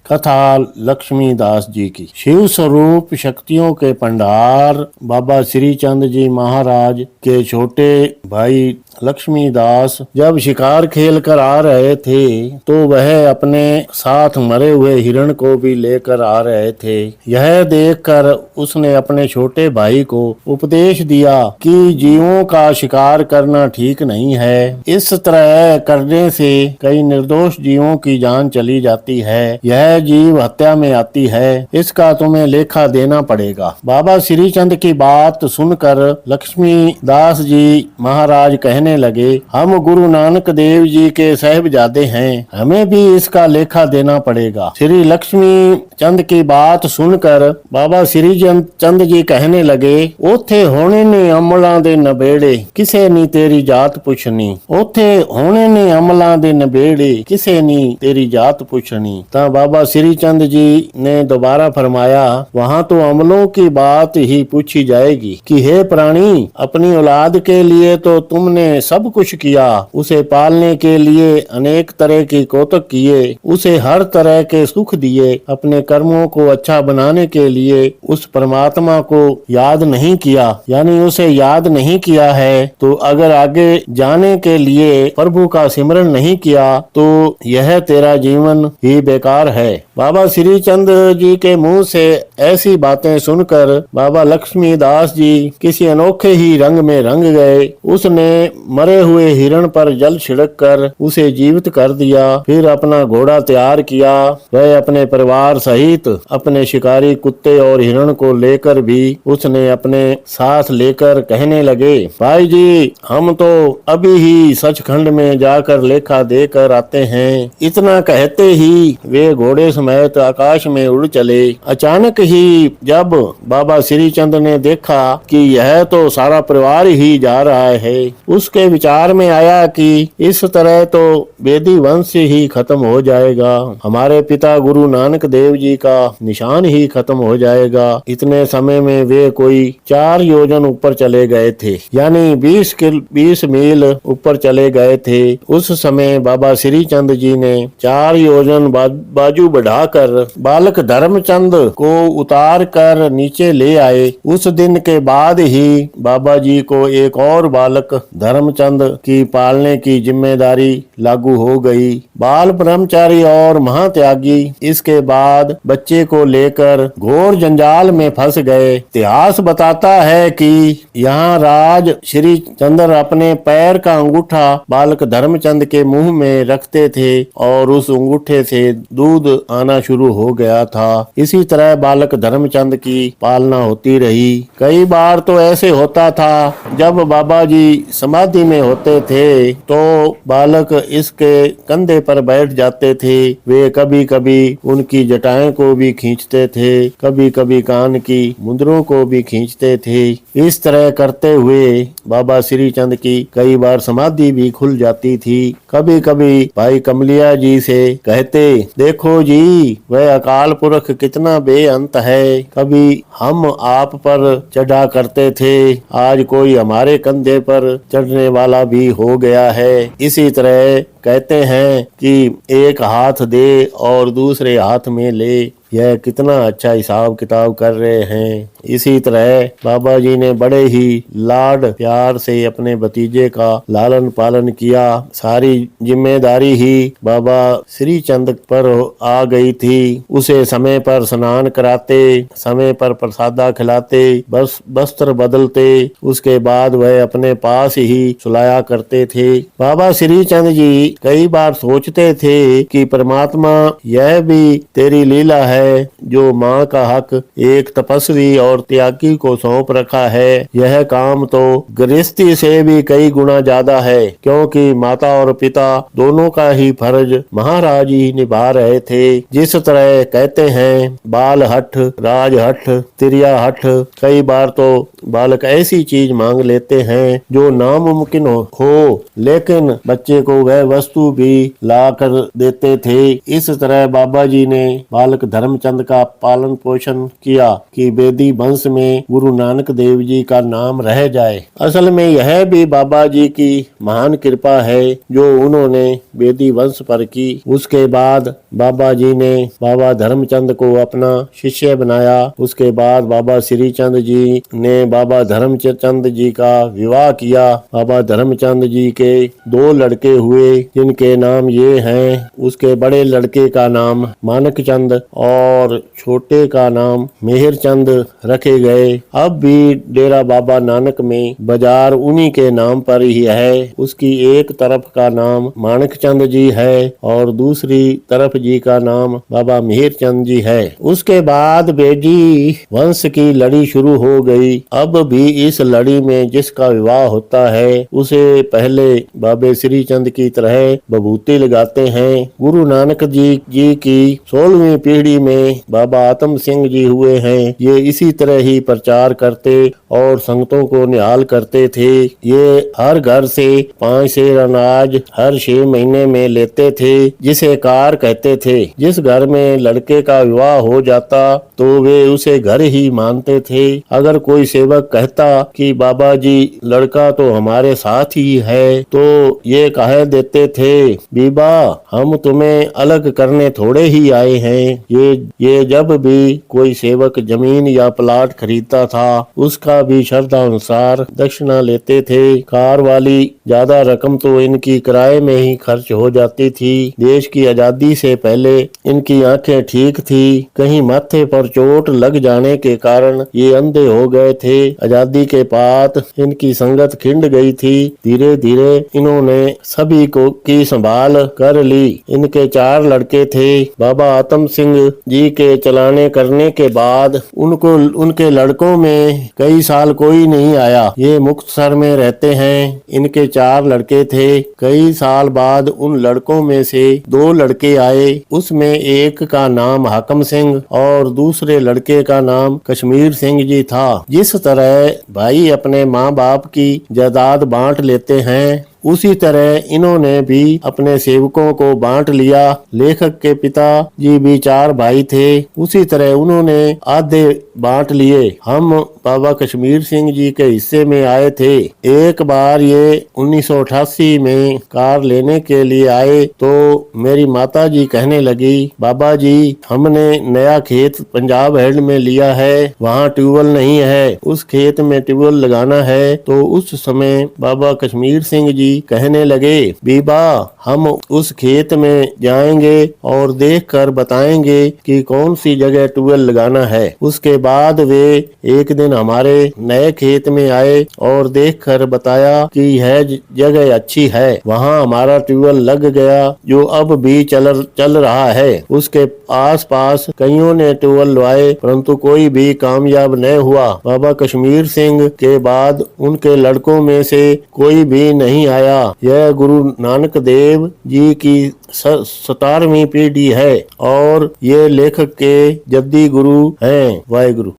कथा लक्ष्मीदास जी की। शिव स्वरूप शक्तियों के भंडार बाबा श्री चंद जी महाराज के छोटे भाई लक्ष्मीदास जब शिकार खेल कर आ रहे थे तो वह अपने साथ मरे हुए हिरण को भी लेकर आ रहे थे। यह देखकर उसने अपने छोटे भाई को उपदेश दिया कि जीवों का शिकार करना ठीक नहीं है। इस तरह करने से कई निर्दोष जीवों की जान चली जाती है। यह जीव हत्या में आती है, इसका तुम्हें लेखा देना पड़ेगा। बाबा श्री चंद की बात सुनकर लक्ष्मीदास जी महाराज कहने लगे, हम गुरु नानक देव जी के साहिबजादे हैं, हमें भी इसका लेखा देना पड़ेगा। श्री लक्ष्मी चंद की बात सुनकर बाबा श्री चंद जी कहने लगे, ओथे होने ने अमला दे नबेड़े, किसे नी तेरी जात पुछनी। ओथे होने ने अमला दे नबेड़े, किसे नी तेरी जात पुछनी। ता बाबा श्री चंद जी ने दोबारा फरमाया, वहाँ तो अमलों की बात ही पूछी जाएगी कि हे प्राणी, अपनी औलाद के लिए तो तुमने सब कुछ किया, उसे पालने के लिए अनेक तरह की कौतक किए, उसे हर तरह के सुख दिए, अपने कर्मों को अच्छा बनाने के लिए उस परमात्मा को याद नहीं किया, यानी उसे याद नहीं किया है। तो अगर आगे जाने के लिए प्रभु का सिमरन नहीं किया तो यह तेरा जीवन ही बेकार है। बाबा श्री चंद जी के मुंह से ऐसी बातें सुनकर बाबा लक्ष्मीदास जी किसी अनोखे ही रंग में रंग गए। उसने मरे हुए हिरण पर जल छिड़क कर उसे जीवित कर दिया, फिर अपना घोड़ा तैयार किया। वह अपने परिवार सहित अपने शिकारी कुत्ते और हिरण को लेकर भी उसने अपने साथ लेकर कहने लगे, भाई जी, हम तो अभी ही सचखंड में जाकर लेखा देकर आते हैं। इतना कहते ही वे घोड़े समेत आकाश में उड़ चले। अचानक ही जब बाबा श्री चंद ने देखा कि यह तो सारा परिवार ही जा रहा है, उसके विचार में आया कि इस तरह तो वेदी वंश ही खत्म हो जाएगा, हमारे पिता गुरु नानक देव जी का निशान ही खत्म हो जाएगा। इतने समय में वे कोई 4 योजन ऊपर चले गए थे, यानी 20 मील ऊपर चले गए थे। उस समय बाबा श्री चंद जी ने 4 योजन बाजू बढ़ाकर बालक धर्मचंद को उतार कर नीचे ले आए। उस दिन के बाद ही बाबा जी को एक और बालक धर्मचंद की पालने की जिम्मेदारी लागू हो गई। बाल ब्रह्मचारी और महात्यागी इसके बाद बच्चे को लेकर घोर जंजाल में फंस गए। इतिहास बताता है कि यहाँ राज श्री चंद्र अपने पैर का अंगूठा बालक धर्मचंद के मुंह में रखते थे और उस अंगूठे से दूध आना शुरू हो गया था। इसी तरह बालक धर्मचंद की पालना होती रही। कई बार तो ऐसे होता था जब बाबा जी समाधि में होते थे तो बालक इसके कंधे पर बैठ जाते थे। वे कभी कभी उनकी जटाएं को भी खींचते थे, कभी कभी कान की मुंदरों को भी खींचते थे। इस तरह करते हुए बाबा श्री चंद की कई बार समाधि भी खुल जाती थी। कभी कभी भाई कमलिया जी से कहते, देखो जी, वह अकाल पुरख कितना बेअंत है। कभी हम आप पर चढ़ा करते थे, आज कोई हमारे कंधे पर चढ़ने वाला भी हो गया है। इसी तरह कहते हैं कि एक हाथ दे और दूसरे हाथ में ले, यह कितना अच्छा हिसाब किताब कर रहे हैं। इसी तरह बाबा जी ने बड़े ही लाड प्यार से अपने भतीजे का लालन पालन किया। सारी जिम्मेदारी ही बाबा श्री चंद पर आ गई थी। उसे समय पर स्नान कराते, समय पर प्रसादा खिलाते, बस वस्त्र बदलते, उसके बाद वह अपने पास ही सुलाया करते थे। बाबा श्री चंद जी कई बार सोचते थे कि परमात्मा, यह भी तेरी लीला है जो माँ का हक एक तपस्वी और त्यागी को सौंप रखा है। यह काम तो गृहस्थी से भी कई गुना ज्यादा है, क्योंकि माता और पिता दोनों का ही फर्ज महाराज ही निभा रहे थे। जिस तरह कहते हैं, बाल हठ, राज हठ, तिरिया हठ। कई बार तो बालक ऐसी चीज मांग लेते हैं जो नामुमकिन हो, लेकिन बच्चे को वह वस्तु भी ला कर देते थे। इस तरह बाबा जी ने बालक धर्म धर्मचंद का पालन पोषण किया कि बेदी वंश में गुरु नानक देव जी का नाम रह जाए। असल में यह भी बाबा जी की महान कृपा है जो उन्होंने बेदी वंश पर की। उसके बाद बाबा जी ने बाबा धर्मचंद को अपना शिष्य बनाया। उसके बाद बाबा श्री चंद जी ने बाबा धर्मचंद जी का विवाह किया। बाबा धर्मचंद जी के 2 लड़के हुए जिनके नाम ये हैं। उसके बड़े लड़के का नाम मानक चंद और छोटे का नाम मेहर चंद रखे गए। अब भी डेरा बाबा नानक में बाजार उन्हीं के नाम पर ही है। उसकी एक तरफ का नाम मानक चंद जी है और दूसरी तरफ जी का नाम बाबा मेहर चंद जी है। उसके बाद बेदी वंश की लड़ी शुरू हो गई। अब भी इस लड़ी में जिसका विवाह होता है उसे पहले बाबे श्री चंद की तरह बभूति लगाते हैं। गुरु नानक जी की 16वीं पीढ़ी में बाबा आत्म सिंह जी हुए हैं। ये इसी तरह ही प्रचार करते और संगतों को निहाल करते थे। ये हर घर से 5 सेर अनाज हर 6 महीने में लेते थे जिसे कार कहते थे। जिस घर में लड़के का विवाह हो जाता तो वे उसे घर ही मानते थे। अगर कोई सेवक कहता कि बाबा जी लड़का तो हमारे साथ ही है तो ये कह देते थे बीबा हम तुम्हें अलग करने थोड़े ही आए हैं। ये जब भी कोई सेवक जमीन या प्लाट खरीदता था उसका भी श्रद्धा अनुसार दक्षिणा लेते थे। कार वाली ज्यादा रकम तो इनकी किराए में ही खर्च हो जाती थी। देश की आजादी से पहले इनकी आंखें ठीक थी। कहीं माथे पर चोट लग जाने के कारण ये अंधे हो गए थे। आजादी के बाद इनकी संगत खिंड गई थी। धीरे धीरे इन्होंने सभी को की संभाल कर ली। इनके 4 लड़के थे। बाबा आत्म सिंह जी के चलाने करने के बाद उनके लड़कों में कई साल कोई नहीं आया। ये मुक्तसर में रहते हैं। इनके 4 लड़के थे। कई साल बाद उन लड़कों में से 2 लड़के आए। उसमें एक का नाम हाकम सिंह और दूसरे लड़के का नाम कश्मीर सिंह जी था। जिस तरह भाई अपने माँ बाप की जायदाद बांट लेते हैं उसी तरह इन्होंने भी अपने सेवकों को बांट लिया। लेखक के पिता जी भी 4 भाई थे। उसी तरह उन्होंने आधे बांट लिए। हम बाबा कश्मीर सिंह जी के हिस्से में आए थे। एक बार ये 1988 में कार लेने के लिए आए तो मेरी माता जी कहने लगी बाबा जी हमने नया खेत पंजाब हैंड में लिया है, वहाँ ट्यूबवेल नहीं है, उस खेत में ट्यूबवेल लगाना है। तो उस समय बाबा कश्मीर सिंह जी कहने लगे बीबा हम उस खेत में जाएंगे और देखकर बताएंगे कि कौन सी जगह ट्यूबवेल लगाना है। उसके बाद वे एक दिन हमारे नए खेत में आए और देखकर बताया कि यह जगह अच्छी है। वहाँ हमारा ट्यूबवेल लग गया जो अब भी चल रहा है। उसके आस पास कईयों ने ट्यूबवेल लवाए परंतु कोई भी कामयाब न हुआ। बाबा कश्मीर सिंह के बाद उनके लड़कों में से कोई भी नहीं आया। यह गुरु नानक देव जी की 17वीं पीढ़ी है और ये लेखक के जद्दी गुरु हैं। वाहिगुरु।